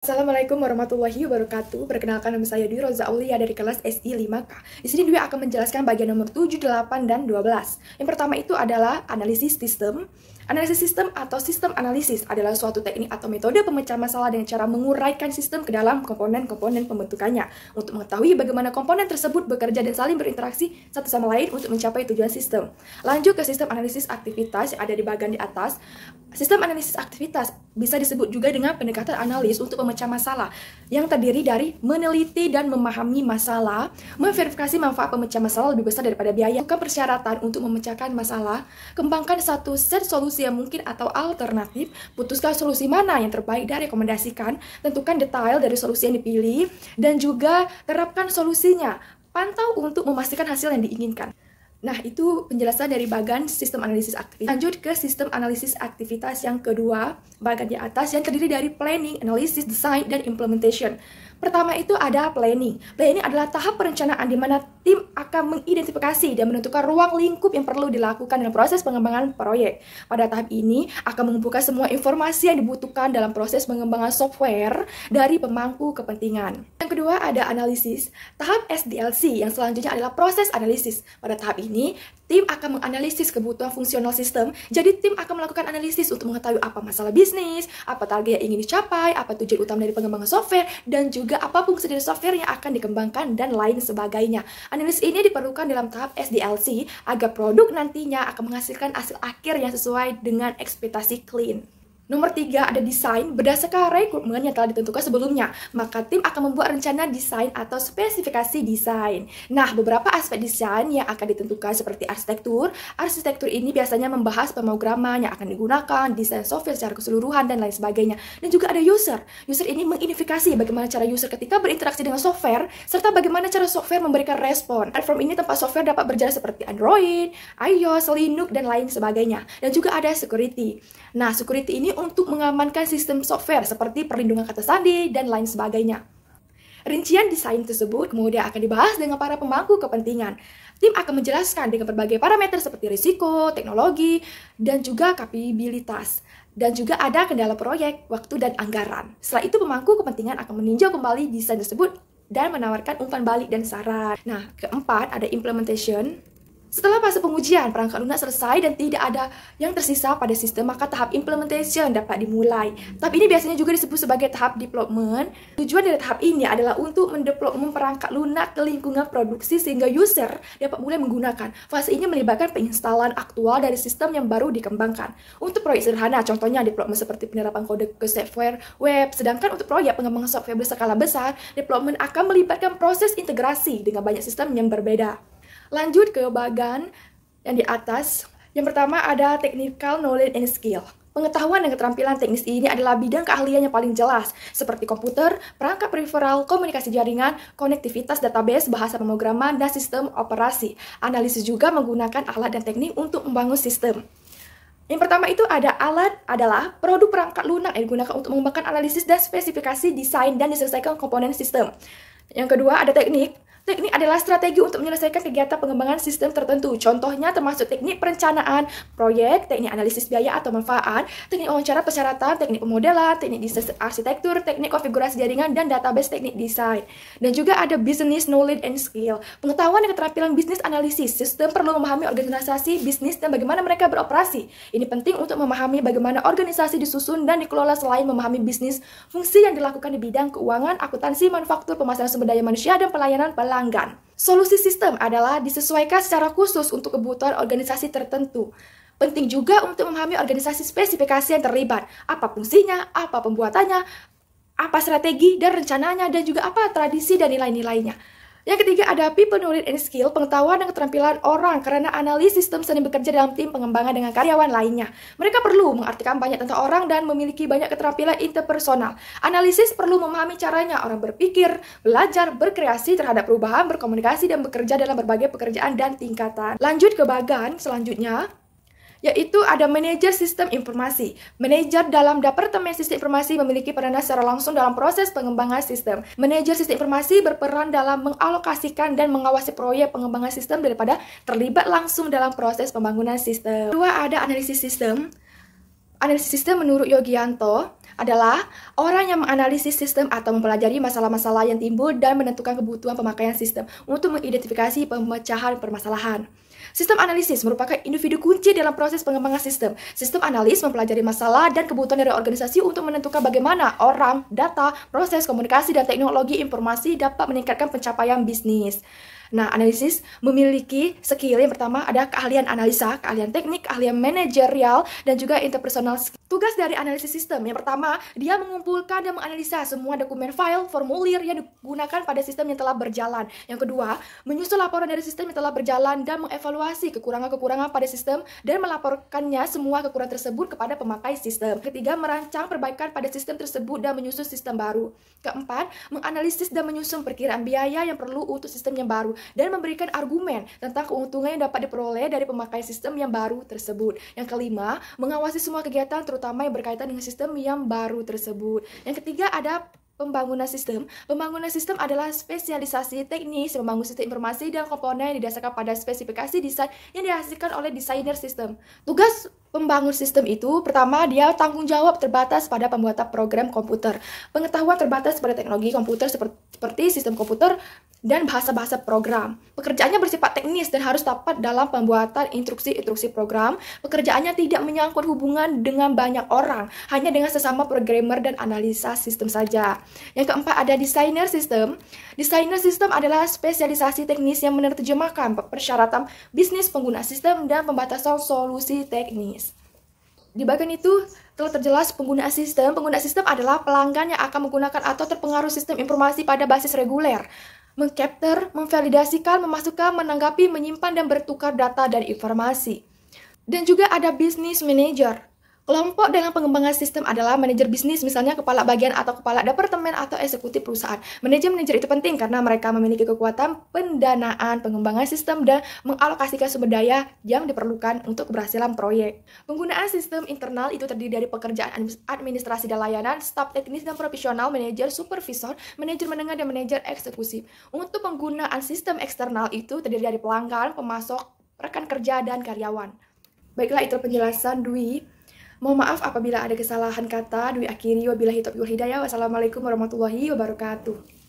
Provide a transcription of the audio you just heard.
Assalamualaikum warahmatullahi wabarakatuh. Perkenalkan, nama saya Dwi Roza Aulia dari kelas SI 5K. Di sini Dwi akan menjelaskan bagian nomor 7, 8, dan 12. Yang pertama itu adalah analisis sistem. Analisis sistem atau sistem analisis adalah suatu teknik atau metode pemecahan masalah dengan cara menguraikan sistem ke dalam komponen-komponen pembentukannya untuk mengetahui bagaimana komponen tersebut bekerja dan saling berinteraksi satu sama lain untuk mencapai tujuan sistem. Lanjut ke sistem analisis aktivitas yang ada di bagian di atas. Sistem analisis aktivitas bisa disebut juga dengan pendekatan analis untuk memecah masalah yang terdiri dari meneliti dan memahami masalah, memverifikasi manfaat pemecah masalah lebih besar daripada biaya, bukan persyaratan untuk memecahkan masalah, kembangkan satu set solusi yang mungkin atau alternatif, putuskan solusi mana yang terbaik dan rekomendasikan, tentukan detail dari solusi yang dipilih, dan juga terapkan solusinya, pantau untuk memastikan hasil yang diinginkan. Nah, itu penjelasan dari bagian sistem analisis aktivitas. Lanjut ke sistem analisis aktivitas yang kedua, bagian di atas yang terdiri dari planning, analysis, design, dan implementation. Pertama itu ada planning. Planning adalah tahap perencanaan di mana tim akan mengidentifikasi dan menentukan ruang lingkup yang perlu dilakukan dalam proses pengembangan proyek. Pada tahap ini akan mengumpulkan semua informasi yang dibutuhkan dalam proses pengembangan software dari pemangku kepentingan. Yang kedua ada analisis. Tahap SDLC yang selanjutnya adalah proses analisis. Pada tahap ini, tim akan menganalisis kebutuhan fungsional sistem. Jadi tim akan melakukan analisis untuk mengetahui apa masalah bisnis, apa target yang ingin dicapai, apa tujuan utama dari pengembangan software, dan juga apa fungsi dari software yang akan dikembangkan dan lain sebagainya. Analisis ini diperlukan dalam tahap SDLC agar produk nantinya akan menghasilkan hasil akhir yang sesuai dengan ekspektasi klien. Nomor 3 ada desain. Berdasarkan rekrutmen yang telah ditentukan sebelumnya, maka tim akan membuat rencana desain atau spesifikasi desain. Nah, beberapa aspek desain yang akan ditentukan seperti arsitektur. Arsitektur ini biasanya membahas pemrograman yang akan digunakan, desain software secara keseluruhan, dan lain sebagainya. Dan juga ada user. User ini mengidentifikasi bagaimana cara user ketika berinteraksi dengan software, serta bagaimana cara software memberikan respon. Platform ini tempat software dapat berjalan seperti Android, iOS, Linux, dan lain sebagainya. Dan juga ada security. Nah, security ini untuk mengamankan sistem software seperti perlindungan kata sandi dan lain sebagainya. Rincian desain tersebut kemudian akan dibahas dengan para pemangku kepentingan. Tim akan menjelaskan dengan berbagai parameter seperti risiko, teknologi, dan juga kapabilitas. Dan juga ada kendala proyek, waktu, dan anggaran. Setelah itu pemangku kepentingan akan meninjau kembali desain tersebut dan menawarkan umpan balik dan saran. Nah, keempat ada implementation. Setelah fase pengujian, perangkat lunak selesai dan tidak ada yang tersisa pada sistem, maka tahap implementation dapat dimulai. Tahap ini biasanya juga disebut sebagai tahap development. Tujuan dari tahap ini adalah untuk mendevelopment perangkat lunak ke lingkungan produksi sehingga user dapat mulai menggunakan. Fase ini melibatkan penginstalan aktual dari sistem yang baru dikembangkan. Untuk proyek sederhana, contohnya development seperti penerapan kode ke software web. Sedangkan untuk proyek pengembangan software berskala besar, development akan melibatkan proses integrasi dengan banyak sistem yang berbeda. Lanjut ke bagian yang di atas. Yang pertama ada technical knowledge and skill. Pengetahuan dan keterampilan teknis ini adalah bidang keahlian yang paling jelas, seperti komputer, perangkat peripheral, komunikasi jaringan, konektivitas database, bahasa pemrograman, dan sistem operasi. Analisis juga menggunakan alat dan teknik untuk membangun sistem. Yang pertama itu ada alat adalah produk perangkat lunak yang digunakan untuk mengembangkan analisis dan spesifikasi desain dan diselesaikan komponen sistem. Yang kedua ada teknik. Teknik adalah strategi untuk menyelesaikan kegiatan pengembangan sistem tertentu. Contohnya termasuk teknik perencanaan proyek, teknik analisis biaya atau manfaat, teknik wawancara persyaratan, teknik pemodelan, teknik desain arsitektur, teknik konfigurasi jaringan, dan database teknik desain. Dan juga ada business knowledge and skill. Pengetahuan dan keterampilan bisnis analisis. Sistem perlu memahami organisasi bisnis dan bagaimana mereka beroperasi. Ini penting untuk memahami bagaimana organisasi disusun dan dikelola selain memahami bisnis, fungsi yang dilakukan di bidang keuangan, akuntansi, manufaktur, pemasaran sumber daya manusia, dan pelayanan pelanggan. Solusi sistem adalah disesuaikan secara khusus untuk kebutuhan organisasi tertentu. Penting juga untuk memahami organisasi spesifikasi yang terlibat, apa fungsinya, apa pembuatannya, apa strategi dan rencananya, dan juga apa tradisi dan nilai-nilainya. Yang ketiga ada people knowledge and skill, pengetahuan dan keterampilan orang karena analis sistem sering bekerja dalam tim pengembangan dengan karyawan lainnya. Mereka perlu mengartikan banyak tentang orang dan memiliki banyak keterampilan interpersonal. Analisis perlu memahami caranya orang berpikir, belajar, berkreasi terhadap perubahan, berkomunikasi, dan bekerja dalam berbagai pekerjaan dan tingkatan. Lanjut ke bagian selanjutnya, yaitu ada manajer sistem informasi. Manajer dalam Departemen Sistem Informasi memiliki peranan secara langsung dalam proses pengembangan sistem. Manajer sistem informasi berperan dalam mengalokasikan dan mengawasi proyek pengembangan sistem daripada terlibat langsung dalam proses pembangunan sistem. Kedua ada analisis sistem. Analisis sistem menurut Yogianto adalah orang yang menganalisis sistem atau mempelajari masalah-masalah yang timbul dan menentukan kebutuhan pemakaian sistem untuk mengidentifikasi pemecahan permasalahan. Sistem analisis merupakan individu kunci dalam proses pengembangan sistem. Sistem analis mempelajari masalah dan kebutuhan dari organisasi untuk menentukan bagaimana orang, data, proses komunikasi, dan teknologi informasi dapat meningkatkan pencapaian bisnis. Nah, analisis memiliki skill yang pertama ada keahlian analisa, keahlian teknik, keahlian manajerial, dan juga interpersonal skill. Tugas dari analisis sistem yang pertama, dia mengumpulkan dan menganalisa semua dokumen file, formulir yang digunakan pada sistem yang telah berjalan. Yang kedua, menyusun laporan dari sistem yang telah berjalan dan mengevaluasi kekurangan-kekurangan pada sistem dan melaporkannya semua kekurangan tersebut kepada pemakai sistem. Ketiga, merancang perbaikan pada sistem tersebut dan menyusun sistem baru. Keempat, menganalisis dan menyusun perkiraan biaya yang perlu untuk sistem yang baru dan memberikan argumen tentang keuntungan yang dapat diperoleh dari pemakai sistem yang baru tersebut. Yang kelima, mengawasi semua kegiatan terutama yang berkaitan dengan sistem yang baru tersebut. Yang ketiga ada pembangunan sistem. Pembangunan sistem adalah spesialisasi teknis membangun sistem informasi dan komponen yang didasarkan pada spesifikasi desain yang dihasilkan oleh desainer sistem. Tugas pembangun sistem itu, pertama, dia tanggung jawab terbatas pada pembuatan program komputer. Pengetahuan terbatas pada teknologi komputer seperti sistem komputer dan bahasa-bahasa program. Pekerjaannya bersifat teknis dan harus tepat dalam pembuatan instruksi-instruksi program. Pekerjaannya tidak menyangkut hubungan dengan banyak orang, hanya dengan sesama programmer dan analisa sistem saja. Yang keempat ada desainer sistem. Desainer sistem adalah spesialisasi teknis yang menerjemahkan persyaratan bisnis pengguna sistem dan pembatasan solusi teknis. Di bagian itu telah terjelas penggunaan sistem. Pengguna sistem adalah pelanggan yang akan menggunakan atau terpengaruh sistem informasi pada basis reguler. Mengcapture, memvalidasikan, memasukkan, menanggapi, menyimpan, dan bertukar data dan informasi. Dan juga ada business manager. Kelompok dalam pengembangan sistem adalah manajer bisnis, misalnya kepala bagian atau kepala departemen atau eksekutif perusahaan. Manajer itu penting karena mereka memiliki kekuatan pendanaan, pengembangan sistem, dan mengalokasikan sumber daya yang diperlukan untuk keberhasilan proyek. Penggunaan sistem internal itu terdiri dari pekerjaan administrasi dan layanan, staf teknis dan profesional, manajer, supervisor, manajer menengah, dan manajer eksekusi. Untuk penggunaan sistem eksternal itu terdiri dari pelanggan, pemasok, rekan kerja, dan karyawan. Baiklah, itu penjelasan Dwi. Mohon maaf apabila ada kesalahan kata. Dwi akhiri wabillahi taufiq wal hidayah. Wassalamualaikum warahmatullahi wabarakatuh.